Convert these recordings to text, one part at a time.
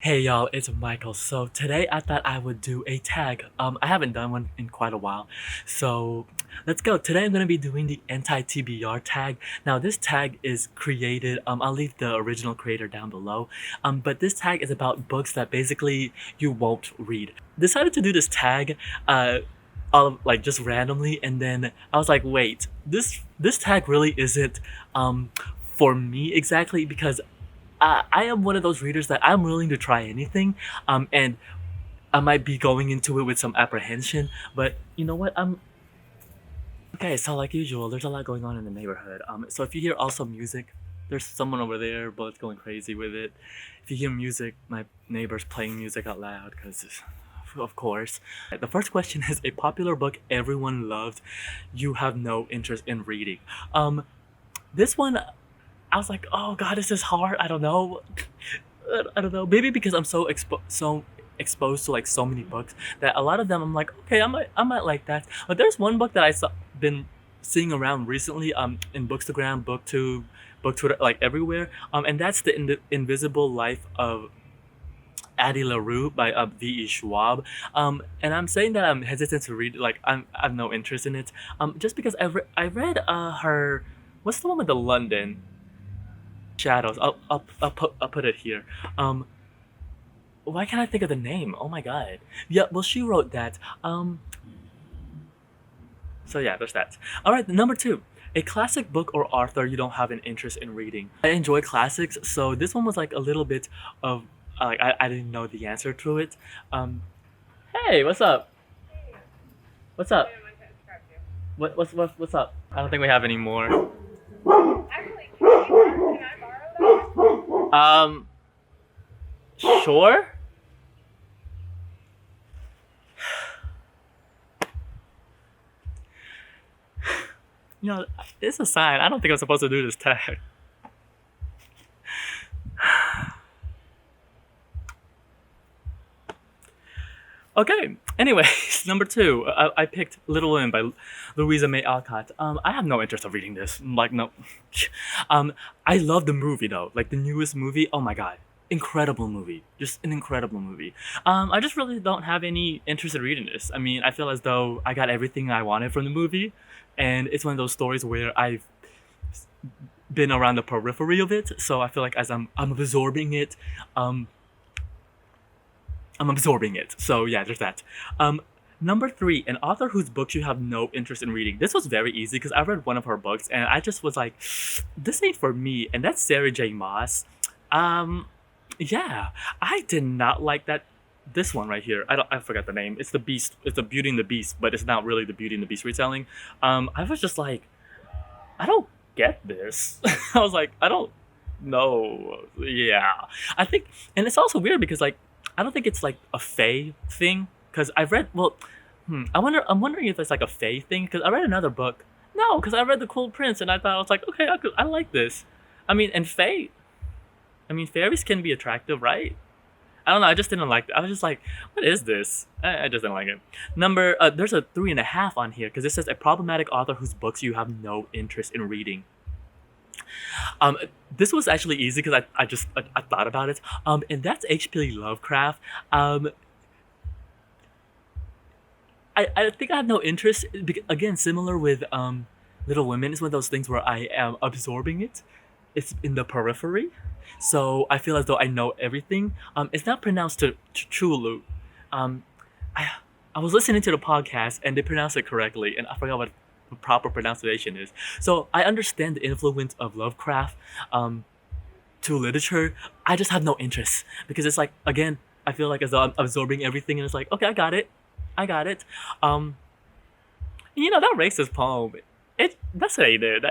Hey y'all, it's Michael. So today I thought I would do a tag. I haven't done one in quite a while. So let's go. Today I'm gonna be doing the anti-TBR tag. Now this tag is created, I'll leave the original creator down below. But this tag is about books that basically you won't read. Decided to do this tag all like just randomly, and then I was like, wait, this tag really isn't for me exactly, because I am one of those readers that I'm willing to try anything, and I might be going into it with some apprehension, but you know what? Okay. So like usual, there's a lot going on in the neighborhood. So if you hear also music, there's someone over there, both going crazy with it. If you hear music, my neighbor's playing music out loud, because of course. The first question is a popular book everyone loved, you have no interest in reading. This one I was like, oh god, this is hard. I don't know. I don't know. Maybe because I'm so exposed to like so many books that a lot of them I'm like, okay, I might like that. But there's one book that been seeing around recently, in Bookstagram, BookTube, Book Twitter, like everywhere. And that's the Invisible Life of Addie LaRue by V.E. Schwab. And I'm saying that I'm hesitant to read. Like I've no interest in it. Just because I read her. What's the one with the London Shadows? I'll put it here. Why can't I think of the name? Oh my god. Yeah, well she wrote that. So yeah, there's that. All right, number 2. A classic book or author you don't have an interest in reading. I enjoy classics, so this one was like a little bit of like I didn't know the answer to it. Hey, what's up? What's up? What's up? I don't think we have any more. Actually, can I borrow that? Sure. You know, it's a sign. I don't think I'm supposed to do this tag. Okay. Anyways, number 2. I picked Little Women by Louisa May Alcott. I have no interest of reading this. Like no. I love the movie though. Like the newest movie. Oh my god, incredible movie. Just an incredible movie. I just really don't have any interest in reading this. I mean, I feel as though I got everything I wanted from the movie, and it's one of those stories where I've been around the periphery of it. So I feel like as I'm absorbing it, I'm absorbing it. So yeah, there's that. Number 3, an author whose books you have no interest in reading. This was very easy because I read one of her books and I just was like, this ain't for me. And that's Sarah J. Maas. Yeah, I did not like that. This one right here. I forgot the name. It's the Beast. It's the Beauty and the Beast, but it's not really the Beauty and the Beast retelling. I was just like, I don't get this. I was like, I don't know. Yeah, I think, and it's also weird because like I don't think it's like a Fae thing. Because I've read, well, I'm wondering if it's like a Fae thing. Because I read another book. No, because I read The Cool Prince and I thought I was like, okay, I like this. I mean, and Fae. I mean, fairies can be attractive, right? I don't know. I just didn't like it. I was just like, what is this? I just didn't like it. There's a 3.5 on here because it says a problematic author whose books you have no interest in reading. This was actually easy because I thought about it. And that's H.P. Lovecraft. I think I have no interest. Again, similar with Little Women, it's one of those things where I am absorbing it. It's in the periphery, so I feel as though I know everything. It's not pronounced to Chulu. Um, I I was listening to the podcast and they pronounced it correctly, and I forgot what the proper pronunciation is. So I understand the influence of Lovecraft to literature. I just have no interest because it's like again, I feel like as though I'm absorbing everything, and it's like okay, I got it. Um, you know that racist poem. That's what I did.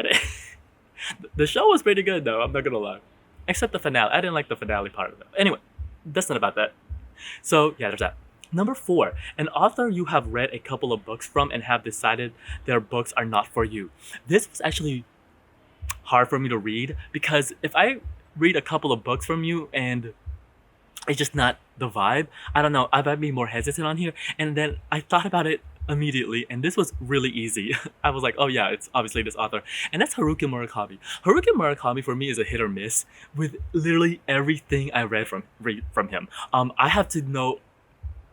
The show was pretty good though. I'm not gonna lie, except the finale. I didn't like the finale part of it. Anyway, that's not about that. So yeah, there's that. Number 4, an author you have read a couple of books from and have decided their books are not for you. This was actually hard for me to read because if I read a couple of books from you and it's just not the vibe, I don't know, I might be more hesitant on here. And then I thought about it immediately, and this was really easy. I was like, oh yeah, it's obviously this author, and that's Haruki Murakami. Haruki Murakami for me is a hit or miss with literally everything I read from him. I have to know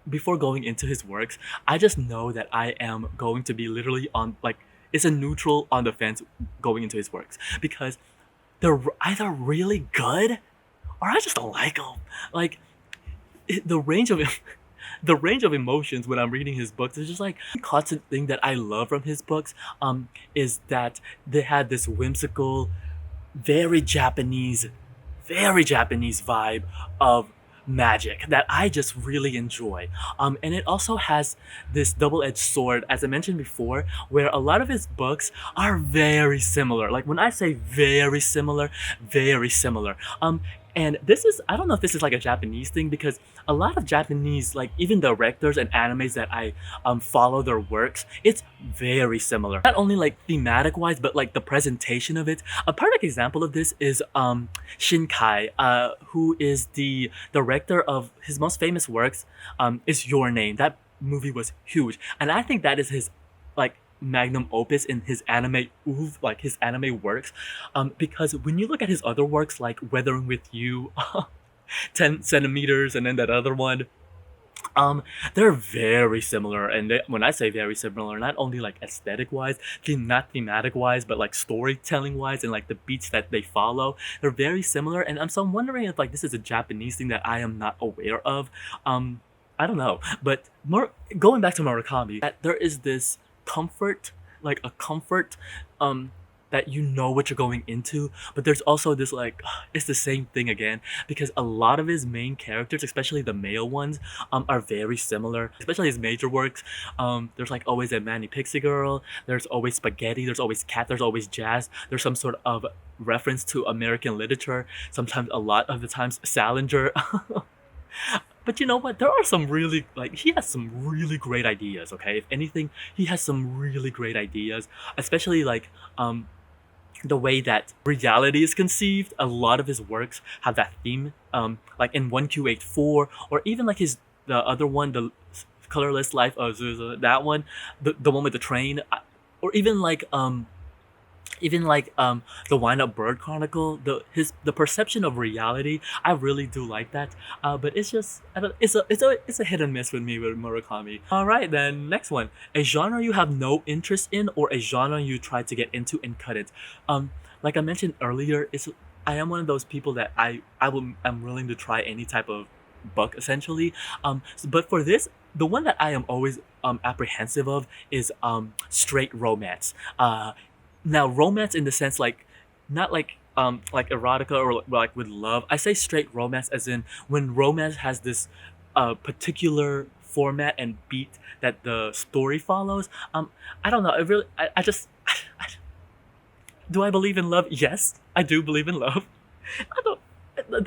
before going into his works. I just know that I am going to be literally on like it's a neutral on the fence going into his works because they're either really good or I just don't like them. Like the range of the range of emotions when I'm reading his books is just like a constant thing that I love from his books. Is that they had this whimsical, very Japanese, very Japanese vibe of magic that I just really enjoy. And it also has this double-edged sword, as I mentioned before, where a lot of his books are very similar. Like when I say very similar, very similar. And this is, I don't know if this is like a Japanese thing because a lot of Japanese, like even directors and animes that I follow their works, it's very similar. Not only like thematic wise, but like the presentation of it. A perfect example of this is Shinkai, who is the director of his most famous works, is Your Name. That movie was huge. And I think that is his like magnum opus in his anime like his anime works, because when you look at his other works like Weathering with You, 10 centimeters, and then that other one, they're very similar. And when I say very similar, not only like aesthetic wise, not thematic wise, but like storytelling wise and like the beats that they follow, they're very similar. And so I'm wondering if like this is a Japanese thing that I am not aware of. I don't know, but more going back to Murakami, that there is this comfort, like a comfort, that you know what you're going into, but there's also this like it's the same thing again because a lot of his main characters, especially the male ones, are very similar, especially his major works. There's like always a Manny Pixie Girl, there's always spaghetti, there's always cat, there's always jazz, there's some sort of reference to American literature, sometimes a lot of the times Salinger. But you know what? There are some really like he has some really great ideas. Okay, if anything, he has some really great ideas, especially like the way that reality is conceived. A lot of his works have that theme. Like in 1Q84, or even like the other one, the Colorless Life of Zuzu, that one, the one with the train, or even like the Wind Up Bird Chronicle, the perception of reality, I really do like that. But it's just it's a hit and miss with me with Murakami. All right, then next one, a genre you have no interest in or a genre you try to get into and cut it. Like I mentioned earlier, I am one of those people that I'm willing to try any type of book essentially. But for this, the one that I am always apprehensive of is straight romance. Now romance in the sense like not like erotica or like with love. I say straight romance as in when romance has this particular format and beat that the story follows. I don't know. I just do I believe in love? Yes, I do believe in love. I don't.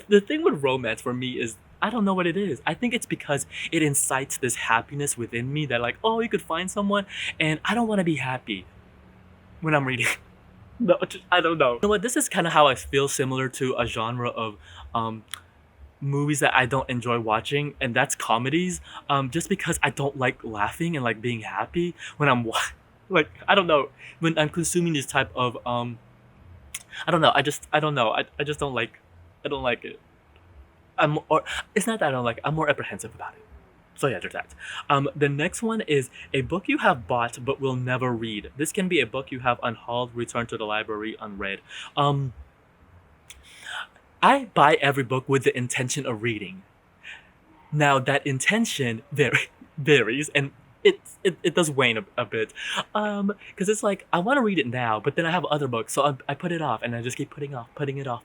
The thing with romance for me is I don't know what it is. I think it's because it incites this happiness within me that like, oh, you could find someone, and I don't want to be happy when I'm reading. No, I don't know. You know what? This is kind of how I feel similar to a genre of movies that I don't enjoy watching, and that's comedies. Just because I don't like laughing and like being happy when like I don't know, when I'm consuming this type of I don't know. I don't know. I just don't like. I don't like it. It's not that I don't like it. I'm more apprehensive about it. So yeah, there's that. The next one is a book you have bought but will never read. This can be a book you have unhauled, returned to the library, unread. I buy every book with the intention of reading. Now that intention varies, and it does wane a bit, because it's like I want to read it now, but then I have other books, so I put it off, and I just keep putting it off,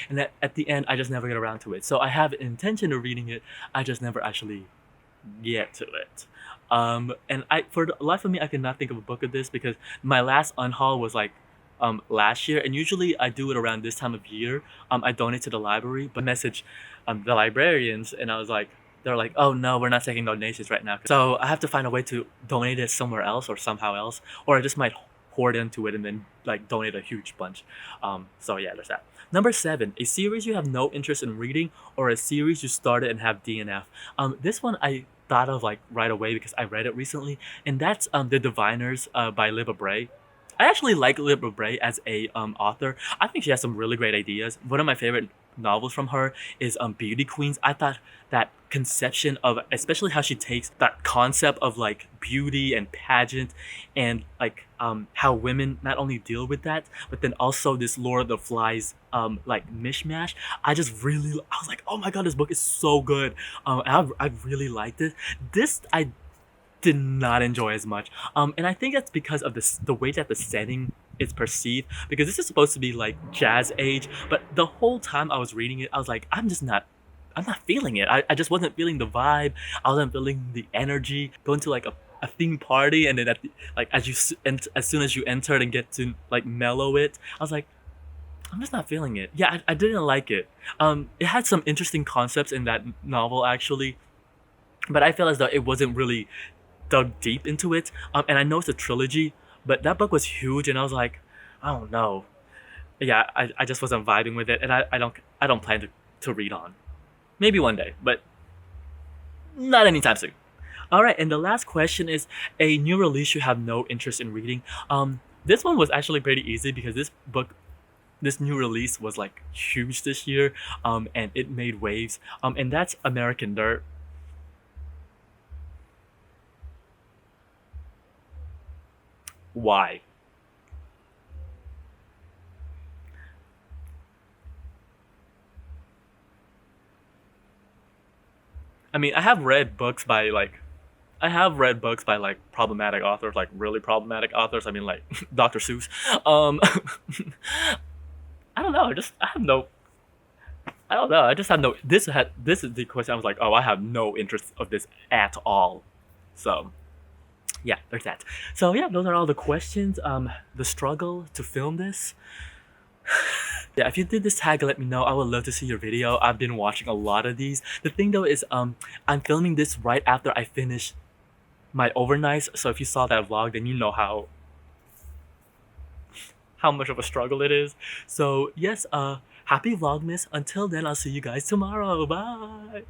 and at the end I just never get around to it. So I have intention of reading it, I just never actually get to it. And for the life of me, I cannot think of a book of this because my last unhaul was like last year, and usually I do it around this time of year. I donate to the library, but message the librarians, and I was like, they're like, oh no, we're not taking donations right now. So I have to find a way to donate it somewhere else or somehow else, or I just might hoard into it and then like donate a huge bunch. So yeah, there's that. Number 7, a series you have no interest in reading or a series you started and have DNF. This one thought of like right away because I read it recently, and that's The Diviners by LaRue. I actually like LaRue as a author. I think she has some really great ideas. One of my favorite novels from her is Beauty Queens. I thought that conception of, especially how she takes that concept of like beauty and pageant and like how women not only deal with that, but then also this Lord of the Flies like mishmash. I was like, oh my god, this book is so good. I really liked it. This I did not enjoy as much. And I think that's because of the way that the setting is perceived. Because this is supposed to be like jazz age, but the whole time I was reading it, I was like, I'm not feeling it. I just wasn't feeling the vibe. I wasn't feeling the energy. Going to like a theme party, and then like as soon as you enter and get to like mellow it, I was like, I'm just not feeling it. Yeah, I didn't like it. It had some interesting concepts in that novel actually, but I feel as though it wasn't really dug deep into it. And I know it's a trilogy, but that book was huge, and I was like, I don't know. Yeah, I just wasn't vibing with it, and I don't plan to read on. Maybe one day, but not anytime soon. All right, and the last question is a new release you have no interest in reading. This one was actually pretty easy because this new release was like huge this year, and it made waves. And that's American Dirt. Why? I mean, I have read books by like problematic authors, like really problematic authors. I mean, like Dr. Seuss. Um, I don't know. I have no. I don't know. I just have no. This is the question. I was like, oh, I have no interest of this at all. So yeah, there's that. So yeah, those are all the questions. The struggle to film this. Yeah, if you did this tag, let me know. I would love to see your video. I've been watching a lot of these. The thing though is, I'm filming this right after I finish my overnights. So if you saw that vlog, then you know how much of a struggle it is. So yes, happy Vlogmas. Until then, I'll see you guys tomorrow. Bye.